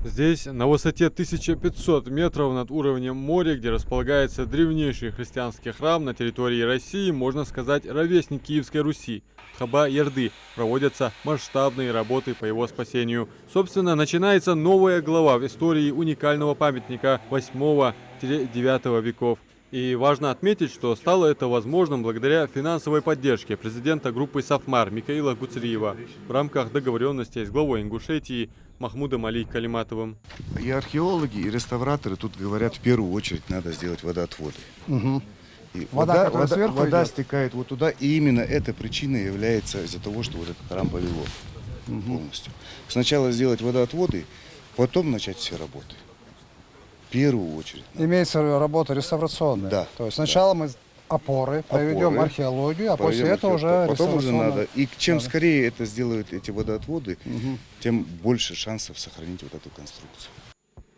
Здесь, на высоте 1500 метров над уровнем моря, где располагается древнейший христианский храм на территории России, можно сказать, ровесник Киевской Руси, Хаба-Ярды, проводятся масштабные работы по его спасению. Собственно, начинается новая глава в истории уникального памятника 8-9 веков. И важно отметить, что стало это возможным благодаря финансовой поддержке президента группы «Сафмар» Микаила Гуцериева в рамках договоренностей с главой Ингушетии Махмудом Али Калиматовым. И археологи, и реставраторы тут говорят, в первую очередь надо сделать водоотводы. Угу. И Вода вода стекает вот туда, и именно эта причина является из-за того, что вот этот храм повело полностью. Сначала сделать водоотводы, потом начать все работы. В первую очередь. Имеется работа реставрационная. Да. То есть сначала мы опоры проведем археологию, а после этого уже потом уже надо. И чем надо. скорее это сделают эти водоотводы, тем больше шансов сохранить вот эту конструкцию.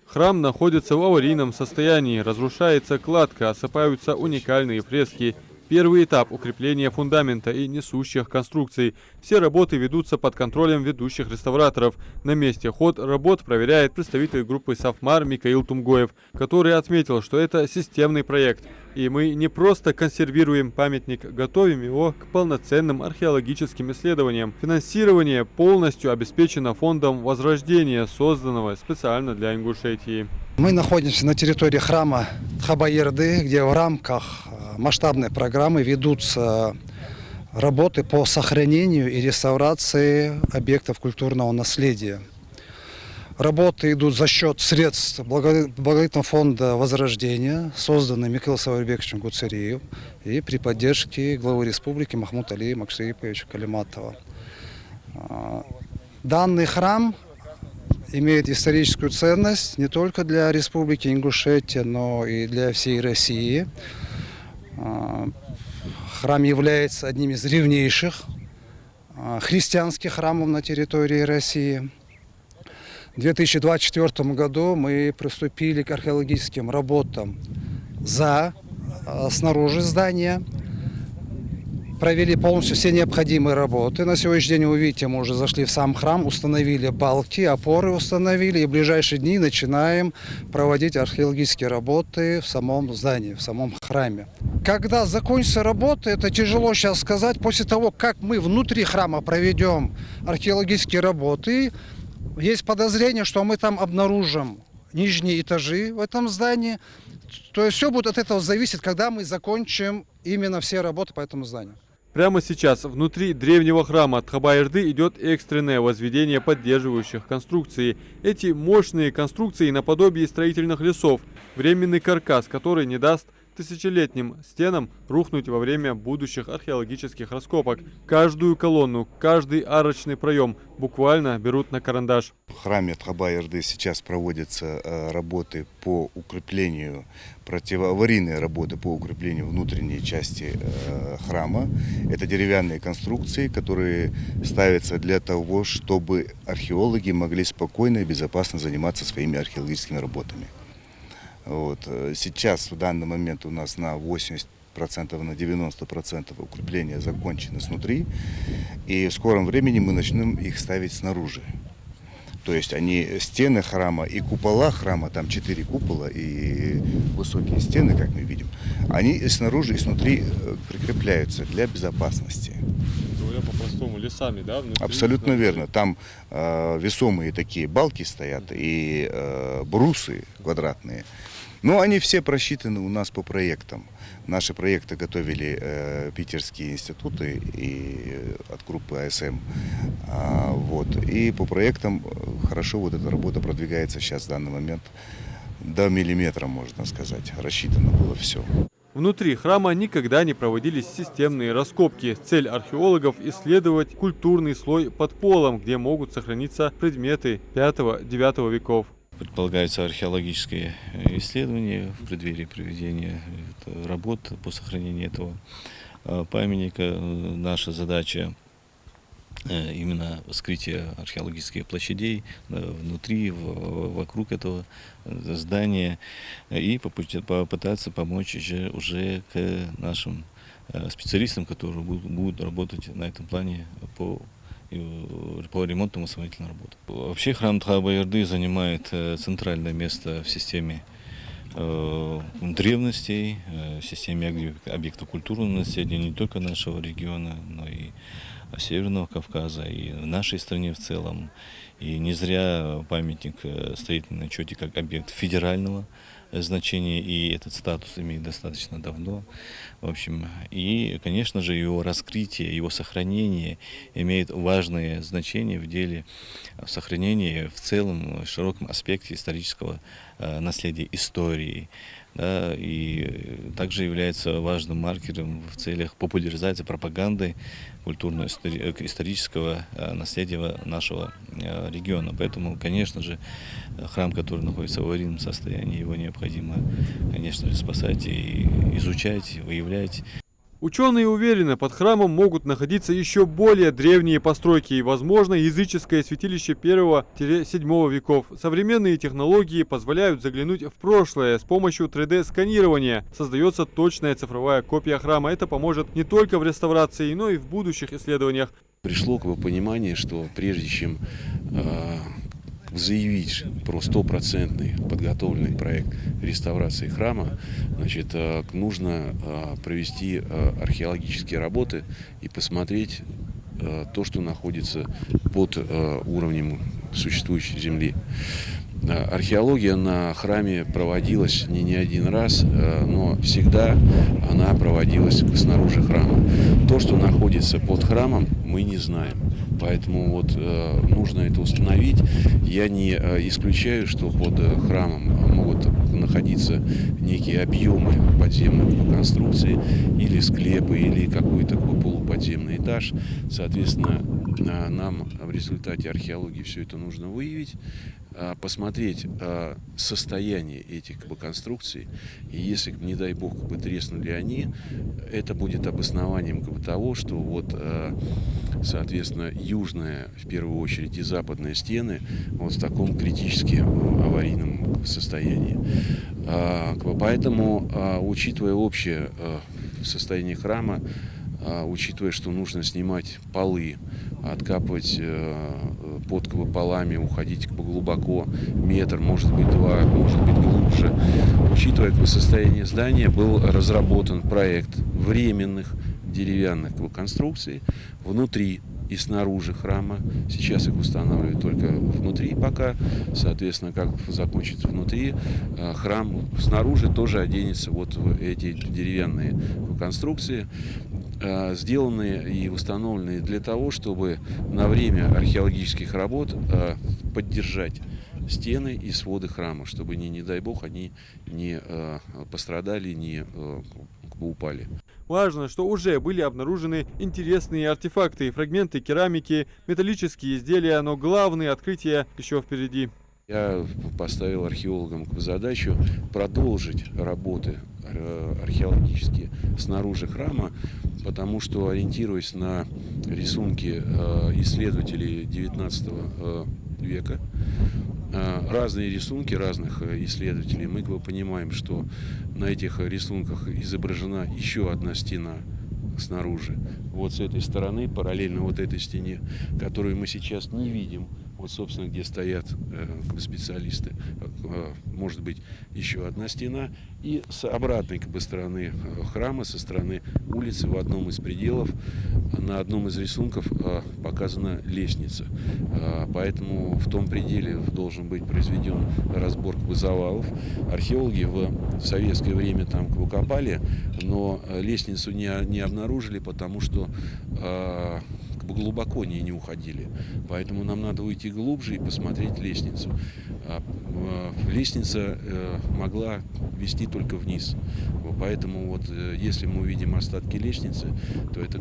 Храм находится в аварийном состоянии, разрушается кладка, осыпаются уникальные фрески. Первый этап укрепления фундамента и несущих конструкций. Все работы ведутся под контролем ведущих реставраторов. На месте ход работ проверяет представитель группы «Сафмар» Микаил Тумгоев, который отметил, что это системный проект. И мы не просто консервируем памятник, готовим его к полноценным археологическим исследованиям. Финансирование полностью обеспечено фондом Возрождения, созданного специально для Ингушетии. Мы находимся на территории храма Хаба-Ярды, где в рамках масштабной программы ведутся работы по сохранению и реставрации объектов культурного наследия. Работы идут за счет средств благотворительного фонда Возрождения, созданный Микаилом Саварбековичем Гуцериевым, и при поддержке главы республики Махмуда Али Макшариповича Калиматова. Данный храм имеет историческую ценность не только для Республики Ингушетия, но и для всей России. Храм является одним из древнейших христианских храмов на территории России. В 2024 году мы приступили к археологическим работам снаружи здания. Провели полностью все необходимые работы. На сегодняшний день, вы видите, мы уже зашли в сам храм, установили балки, опоры установили. И в ближайшие дни начинаем проводить археологические работы в самом здании, в самом храме. Когда закончатся работы, это тяжело сейчас сказать. После того, как мы внутри храма проведем археологические работы, есть подозрение, что мы там обнаружим нижние этажи в этом здании. То есть все будет от этого зависеть, когда мы закончим именно все работы по этому зданию. Прямо сейчас внутри древнего храма Хаба-Ярды идет экстренное возведение поддерживающих конструкций. Эти мощные конструкции наподобие строительных лесов, временный каркас, который не даст тысячелетним стенам рухнуть во время будущих археологических раскопок. Каждую колонну, каждый арочный проем буквально берут на карандаш. В храме Хаба-Ярды сейчас проводятся работы по укреплению, противоаварийные работы по укреплению внутренней части храма. Это деревянные конструкции, которые ставятся для того, чтобы археологи могли спокойно и безопасно заниматься своими археологическими работами. Вот. Сейчас в данный момент у нас на 80%, на 90% укрепления закончены снутри, и в скором времени мы начнем их ставить снаружи. То есть стены храма и купола храма, там 4 купола и высокие стены, как мы видим, они и снаружи, и снутри прикрепляются для безопасности. Говоря по-простому, лесами, да? Внутри, абсолютно верно. Там весомые такие балки стоят и брусы квадратные. Но они все просчитаны у нас по проектам. Наши проекты готовили питерские институты и от группы АСМ. Вот. И по проектам хорошо вот эта работа продвигается сейчас в данный момент до миллиметра, можно сказать. Рассчитано было все. Внутри храма никогда не проводились системные раскопки. Цель археологов – исследовать культурный слой под полом, где могут сохраниться предметы 5-9 веков. Предполагаются археологические исследования в преддверии проведения работ по сохранению этого памятника. Наша задача именно вскрытие археологических площадей внутри, вокруг этого здания и попытаться помочь уже к нашим специалистам, которые будут работать на этом плане по по ремонтно-восстановительным работам. Вообще храм Тхаба-Ярды занимает центральное место в системе древностей, в системе объектов культурного наследия не только нашего региона, но и Северного Кавказа, и в нашей стране в целом. И не зря памятник стоит на учете как объект федерального значения, и этот статус имеет достаточно давно. В общем, и, конечно же, его раскрытие, его сохранение имеет важное значение в деле сохранения в целом, в широком аспекте исторического наследия истории. Да, и также является важным маркером в целях популяризации, пропаганды культурно-исторического наследия нашего региона. Поэтому, конечно же, храм, который находится в аварийном состоянии, его необходимо, конечно же, спасать и изучать, выявлять. Ученые уверены, под храмом могут находиться еще более древние постройки и, возможно, языческое святилище 1-7 веков. Современные технологии позволяют заглянуть в прошлое с помощью 3D-сканирования. Создается точная цифровая копия храма. Это поможет не только в реставрации, но и в будущих исследованиях. Пришло к пониманию, что прежде чем заявить про стопроцентный подготовленный проект реставрации храма, значит, нужно провести археологические работы и посмотреть то, что находится под уровнем существующей земли. Археология на храме проводилась не один раз, но всегда она проводилась снаружи храма. То, что находится под храмом, мы не знаем. Поэтому вот нужно это установить. Я не исключаю, что под храмом могут находиться некие объемы подземных конструкций, или склепы, или какой-то полуподземный этаж. Соответственно, нам в результате археологии все это нужно выявить, посмотреть состояние этих конструкций. И если, не дай бог, треснули они, это будет обоснованием того, что вот, соответственно, южная, в первую очередь, и западные стены вот в таком критически аварийном состоянии. Поэтому, учитывая общее состояние храма, учитывая, что нужно снимать полы, откапывать под полами, уходить глубоко, метр, может быть 2, может быть глубже. Учитывая состояние здания, был разработан проект временных деревянных конструкций внутри и снаружи храма. Сейчас их устанавливают только внутри пока. Соответственно, как закончится внутри, храм снаружи тоже оденется вот в эти деревянные конструкции, сделанные и установленные для того, чтобы на время археологических работ поддержать стены и своды храма, чтобы, не дай бог, они не пострадали, не упали. Важно, что уже были обнаружены интересные артефакты, фрагменты керамики, металлические изделия, но главные открытия еще впереди. Я поставил археологам задачу продолжить работы археологические снаружи храма, потому что, ориентируясь на рисунки исследователей XIX века, разные рисунки разных исследователей, мы понимаем, что на этих рисунках изображена еще одна стена снаружи. Вот с этой стороны, параллельно вот этой стене, которую мы сейчас не видим, вот, собственно, где стоят специалисты, может быть, еще одна стена. И с обратной стороны храма, со стороны улицы, в одном из пределов, на одном из рисунков показана лестница. Поэтому в том пределе должен быть произведен разбор завалов. Археологи в советское время там копали, но лестницу не обнаружили, потому что глубоко не уходили. Поэтому нам надо уйти глубже и посмотреть лестницу. Лестница могла вести только вниз. Поэтому вот если мы увидим остатки лестницы, то это,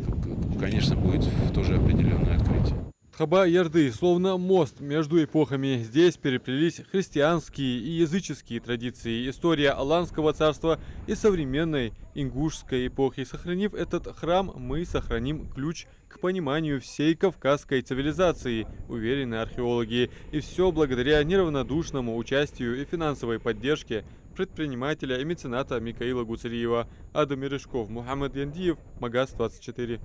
конечно, будет тоже определенное открытие. Тхаба-Ярды словно мост между эпохами. Здесь переплелись христианские и языческие традиции, история Аланского царства и современной ингушской эпохи. Сохранив этот храм, мы сохраним ключ к пониманию всей кавказской цивилизации, уверены археологи. И все благодаря неравнодушному участию и финансовой поддержке предпринимателя и мецената Микаила Гуцериева. Адам Мережков, Мухаммад Яндиев, Магаз 24.